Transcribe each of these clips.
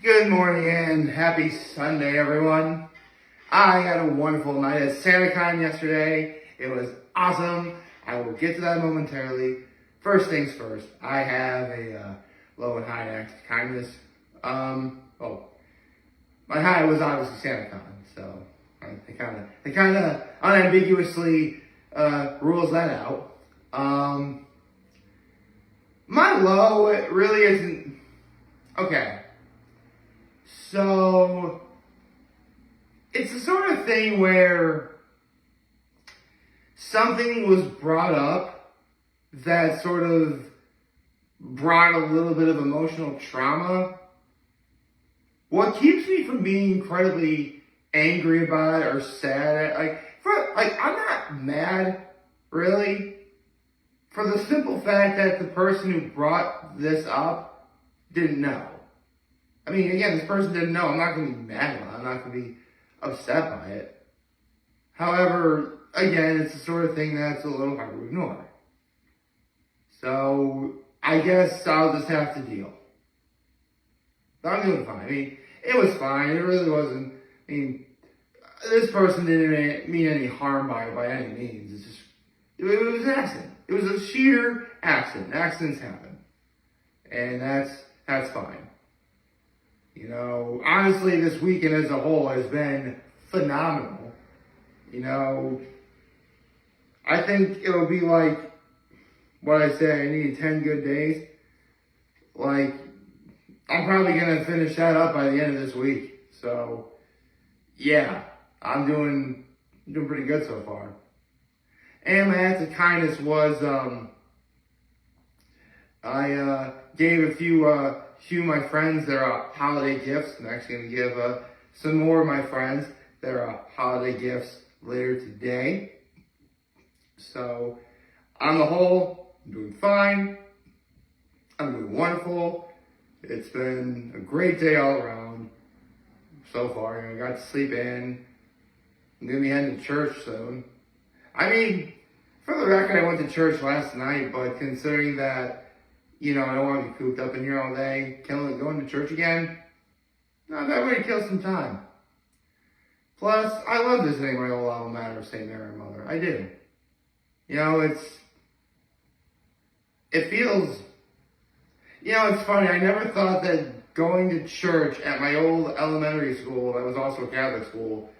Good morning and happy Sunday, everyone. I had a wonderful night at Santacon yesterday. It was awesome. I will get to that momentarily. First things first, I have a low and high act of kindness. My high was obviously Santacon, so they kind of unambiguously rules that out. My low, it really isn't. Okay. So, it's the sort of thing where something was brought up that sort of brought a little bit of emotional trauma. What keeps me from being incredibly angry about it or sad, I'm not mad, really, for the simple fact that the person who brought this up didn't know. I mean, again, this person didn't know. I'm not going to be mad about it. I'm not going to be upset by it. However, again, it's the sort of thing that's a little hard to ignore. So, I guess I'll just have to deal. But I'm doing fine. I mean, it was fine. It really wasn't. I mean, this person didn't mean any harm by it by any means. It's just, it was an accident. It was a sheer accident. Accidents happen. And that's fine. You know, honestly, this weekend as a whole has been phenomenal. You know, I think it'll be like what I say, I need 10 good days. Like, I'm probably going to finish that up by the end of this week. So, yeah, I'm doing pretty good so far. And my act of kindness was, I gave a few of my friends their holiday gifts. I'm actually going to give some more of my friends their holiday gifts later today. So, on the whole, I'm doing fine. I'm doing wonderful. It's been a great day all around so far. I got to sleep in. I'm going to be heading to church soon. I mean, for the record, I went to church last night, but considering that, you know, I don't want to be cooped up in here all day, going to church again, no, that way to kill some time. Plus, I love visiting my old alma mater, St. Mary Mother. I do. You know, it feels, you know, it's funny. I never thought that going to church at my old elementary school, that was also a Catholic school,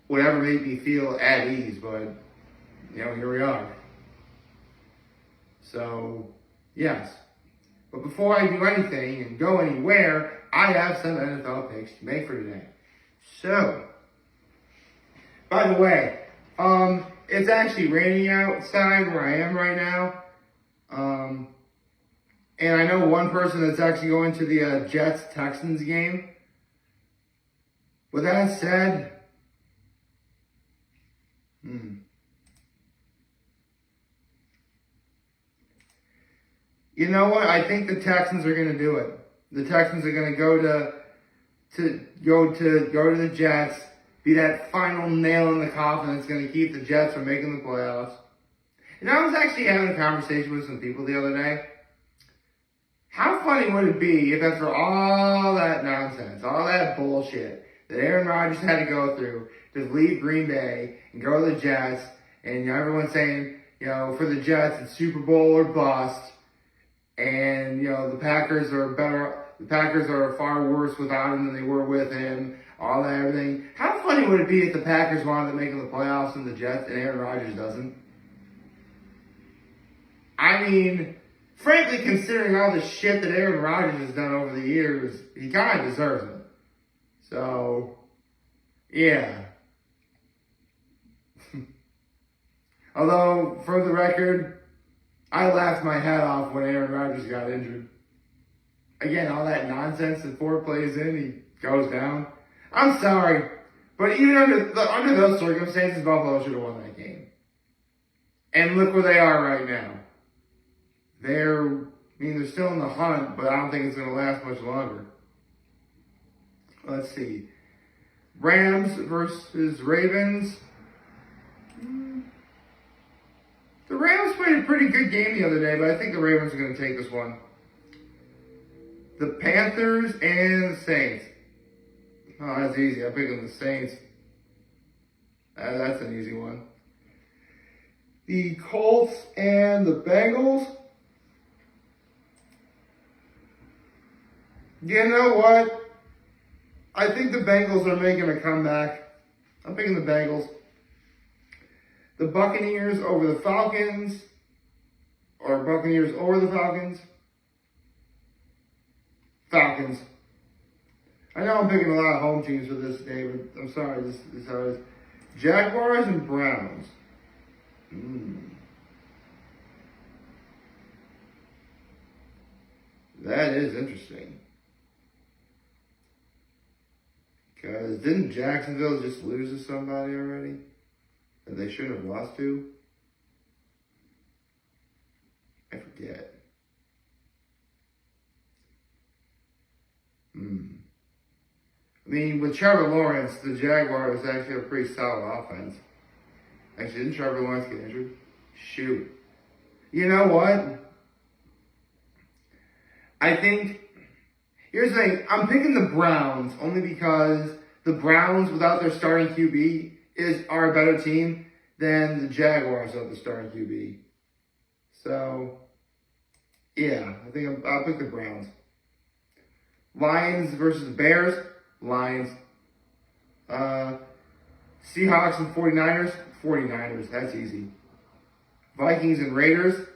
would ever make me feel at ease, but, you know, here we are. So, yes. But before I do anything and go anywhere, I have some NFL picks to make for today. So, by the way, it's actually raining outside where I am right now. And I know one person that's actually going to the Jets-Texans game. With that said, you know what? I think the Texans are going to do it. The Texans are going to go to the Jets, be that final nail in the coffin that's going to keep the Jets from making the playoffs. And I was actually having a conversation with some people the other day. How funny would it be if after all that nonsense, all that bullshit that Aaron Rodgers had to go through to leave Green Bay and go to the Jets, and, you know, everyone's saying, you know, for the Jets, it's Super Bowl or bust. And, you know, the Packers are better. The Packers are far worse without him than they were with him. All that, everything. How funny would it be if the Packers wanted to make the playoffs and the Jets and Aaron Rodgers doesn't? I mean, frankly, considering all the shit that Aaron Rodgers has done over the years, he kind of deserves it. So, yeah. Although, for the record, I laughed my head off when Aaron Rodgers got injured. Again, all that nonsense that 4 plays in, he goes down. I'm sorry, but even under those circumstances, Buffalo should have won that game. And look where they are right now. They're still in the hunt, but I don't think it's going to last much longer. Let's see. Rams versus Ravens. The Rams played a pretty good game the other day, but I think the Ravens are going to take this one. The Panthers and the Saints. Oh, that's easy. I'm picking the Saints. That's an easy one. The Colts and the Bengals. You know what? I think the Bengals are making a comeback. I'm picking the Bengals. The Buccaneers over the Falcons. Or Buccaneers over the Falcons. Falcons. I know I'm picking a lot of home teams for this day, but I'm sorry, this is how it is. Jaguars and Browns. That is interesting. Because didn't Jacksonville just lose to somebody already that they shouldn't have lost to? I forget. I mean, with Trevor Lawrence, the Jaguars actually have a pretty solid offense. Actually, didn't Trevor Lawrence get injured? Shoot. You know what? I think, here's the thing, I'm picking the Browns only because the Browns, without their starting QB, are a better team than the Jaguars without the starting QB. So, yeah, I think I'll pick the Browns. Lions versus Bears. Lions. Seahawks and 49ers. 49ers, that's easy. Vikings and Raiders.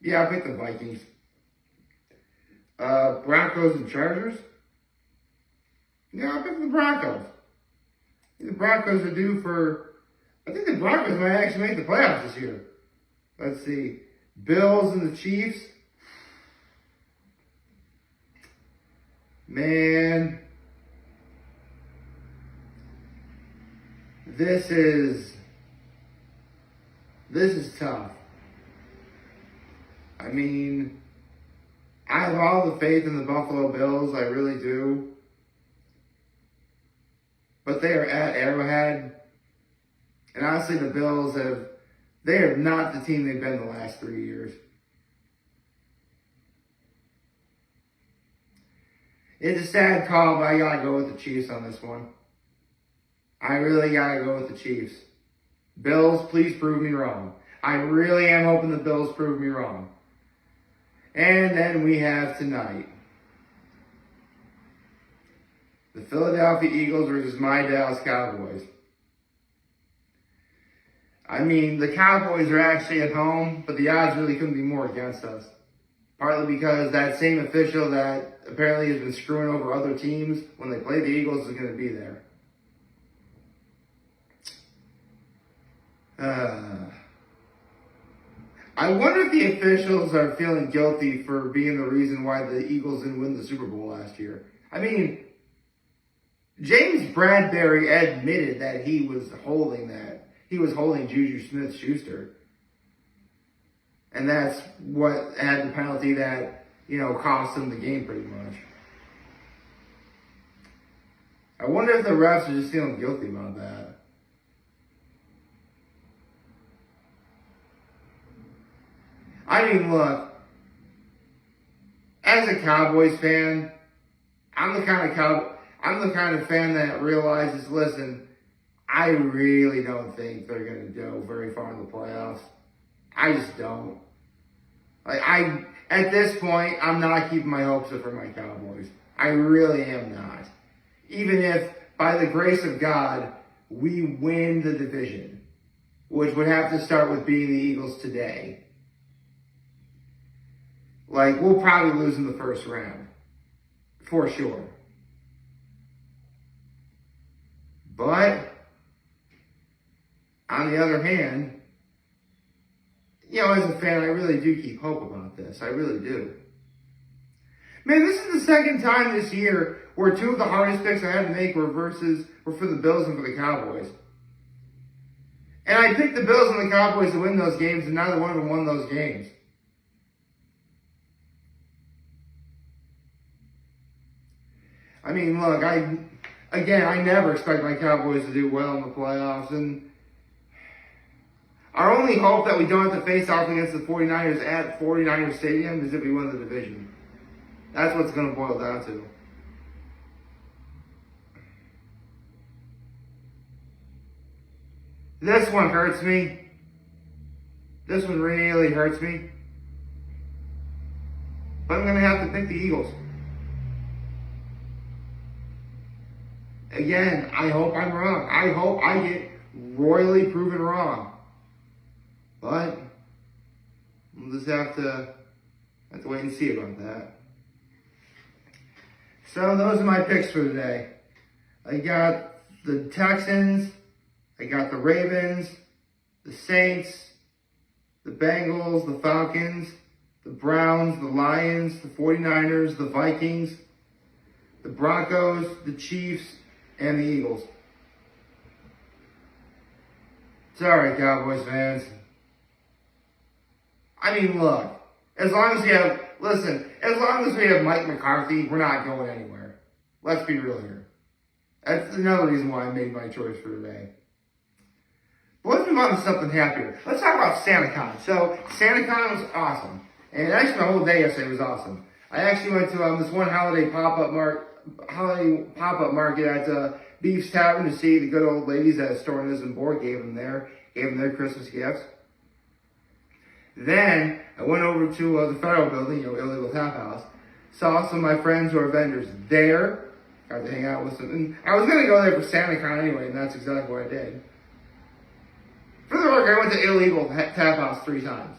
Yeah, I'll pick the Vikings. Broncos and Chargers. Yeah, I'll pick the Broncos. The Broncos are due for, I think the Broncos might actually make the playoffs this year. Let's see. Bills and the Chiefs. Man, this is tough. I mean, I have all the faith in the Buffalo Bills, I really do. But they are at Arrowhead. And honestly, the Bills they are not the team they've been the last 3 years. It's a sad call, but I gotta go with the Chiefs on this one. I really gotta go with the Chiefs. Bills, please prove me wrong. I really am hoping the Bills prove me wrong. And then we have tonight the Philadelphia Eagles versus my Dallas Cowboys. I mean, the Cowboys are actually at home, but the odds really couldn't be more against us. Partly because that same official that apparently has been screwing over other teams when they play the Eagles is going to be there. I wonder if the officials are feeling guilty for being the reason why the Eagles didn't win the Super Bowl last year. I mean, James Bradbury admitted that he was holding that. He was holding Juju Smith-Schuster. And that's what had the penalty that, cost them the game pretty much. I wonder if the refs are just feeling guilty about that. I mean, look, as a Cowboys fan, I'm the kind of fan that realizes, listen, I really don't think they're going to go very far in the playoffs. I just don't. At this point, I'm not keeping my hopes up for my Cowboys. I really am not. Even if, by the grace of God, we win the division, which would have to start with beating the Eagles today. We'll probably lose in the first round. For sure. But, on the other hand, as a fan, I really do keep hope about this. I really do. Man, this is the second time this year where two of the hardest picks I had to make were for the Bills and for the Cowboys. And I picked the Bills and the Cowboys to win those games, and neither one of them won those games. I mean, look, I never expect my Cowboys to do well in the playoffs, and Our only hope that we don't have to face off against the 49ers at 49ers Stadium is if we win the division. That's what's going to boil down to. This one hurts me. This one really hurts me. But I'm going to have to pick the Eagles. Again, I hope I'm wrong. I hope I get royally proven wrong. But we'll just have to wait and see about that. So those are my picks for today. I got the Texans, I got the Ravens, the Saints, the Bengals, the Falcons, the Browns, the Lions, the 49ers, the Vikings, the Broncos, the Chiefs, and the Eagles. Sorry, Cowboys fans. I mean, look, as long as we have Mike McCarthy, we're not going anywhere. Let's be real here. That's another reason why I made my choice for today. But let's move on to something happier. Let's talk about Santacon. So, Santacon was awesome. And actually, my whole day yesterday was awesome. I actually went to this one holiday pop-up market at Beef's Tavern to see the good old ladies at Storness and Board gave them their Christmas gifts. Then I went over to the Federal Building, illegal tap house. Saw some of my friends who are vendors there. Got to hang out with them. And I was going to go there for Santacon anyway, and that's exactly what I did. For the record, I went to illegal tap house 3 times.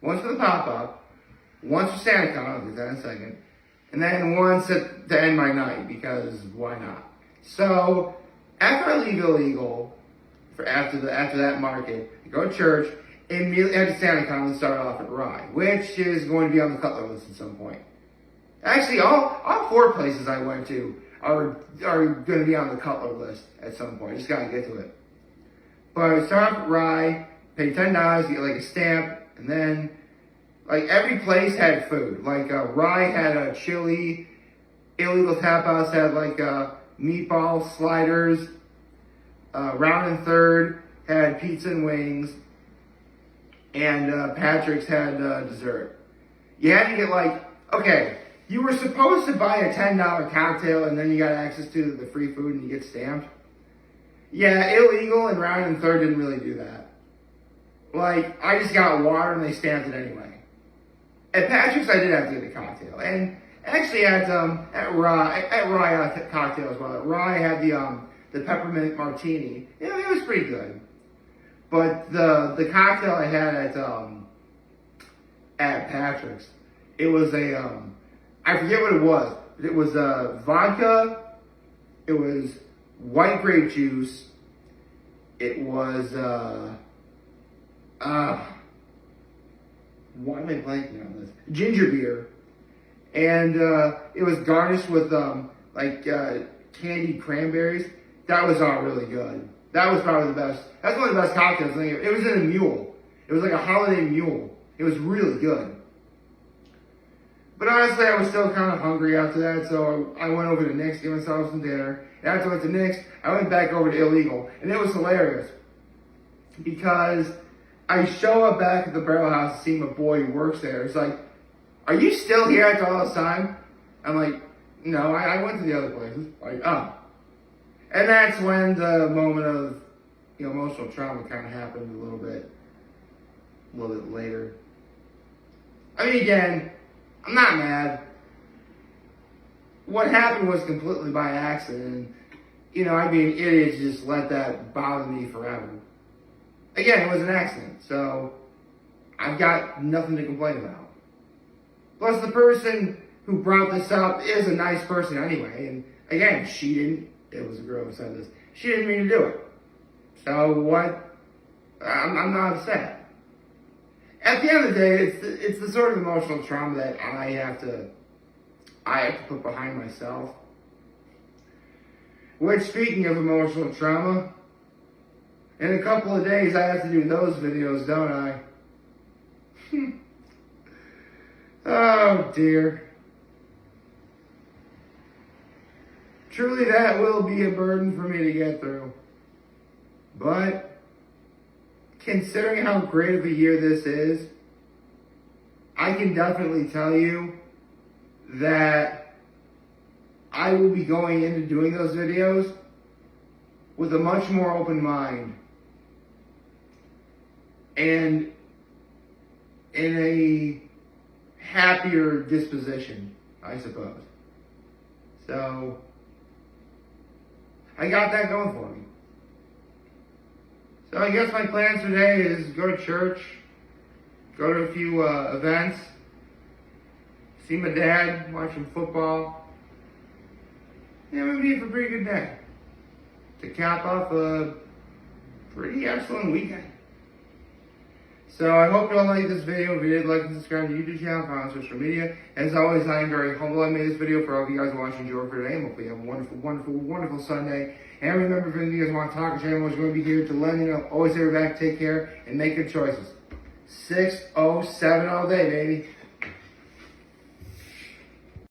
Once for the pop-up, once for Santacon, I'll do that in a second, and then once to end my night, because why not? So, after I leave illegal, after that market, I go to church, immediately head to Santacon and start off at Rye, which is going to be on the Cutler List at some point. Actually, all 4 places I went to are going to be on the Cutler List at some point. I just got to get to it. But I start off at Rye, pay $10, get like a stamp, and then like every place had food. Like Rye had a chili, illegal tap house had like meatball sliders, Round and Third had pizza and wings, and Patrick's had dessert. You had to get you were supposed to buy a $10 cocktail and then you got access to the free food and you get stamped. Yeah, illegal and Round and Third didn't really do that. Like, I just got water and they stamped it anyway. At Patrick's, I did have to get a cocktail. And actually at Rye cocktail as well. At Rye, I had the peppermint martini. It was pretty good. But the cocktail I had at Patrick's, it was I forget what it was. It was vodka. It was white grape juice. It was why am I blanking on this? Ginger beer, and it was garnished with candied cranberries. That was all really good. That was probably the best. That's one of the best cocktails. It was in a mule. It was like a holiday mule. It was really good. But honestly, I was still kind of hungry after that, so I went over to Nick's, gave myself some dinner. And after I went to Nick's, I went back over to Illegal. And it was hilarious. Because I show up back at the barrel house to see my boy who works there. It's like, are you still here after all this time? I'm like, no, I went to the other places. Like, oh. And that's when the moment of emotional trauma kind of happened a little bit later. I mean, again, I'm not mad. What happened was completely by accident. Idiots just let that bother me forever. Again, it was an accident, so I've got nothing to complain about. Plus, the person who brought this up is a nice person anyway, and again, it was a girl who said this, she didn't mean to do it. So what? I'm not upset. At the end of the day, it's the sort of emotional trauma that I have to put behind myself. Which, speaking of emotional trauma, in a couple of days I have to do those videos, don't I? Oh dear. Truly that will be a burden for me to get through. But considering how great of a year this is, I can definitely tell you that I will be going into doing those videos with a much more open mind and in a happier disposition, I suppose. So, I got that going for me. So I guess my plans today is go to church, go to a few events, see my dad, watch some football. Yeah, maybe it's a pretty good day to cap off a pretty excellent weekend. So I hope you all like this video. If you did, like and subscribe to the YouTube channel, follow on social media. As always, I am very humble. I made this video for all of you guys watching Joe for today. And hopefully you have a wonderful, wonderful, wonderful Sunday. And remember, if you guys want to talk, channel is going to be here to let you know. Always have your back, take care, and make good choices. 607 all day, baby.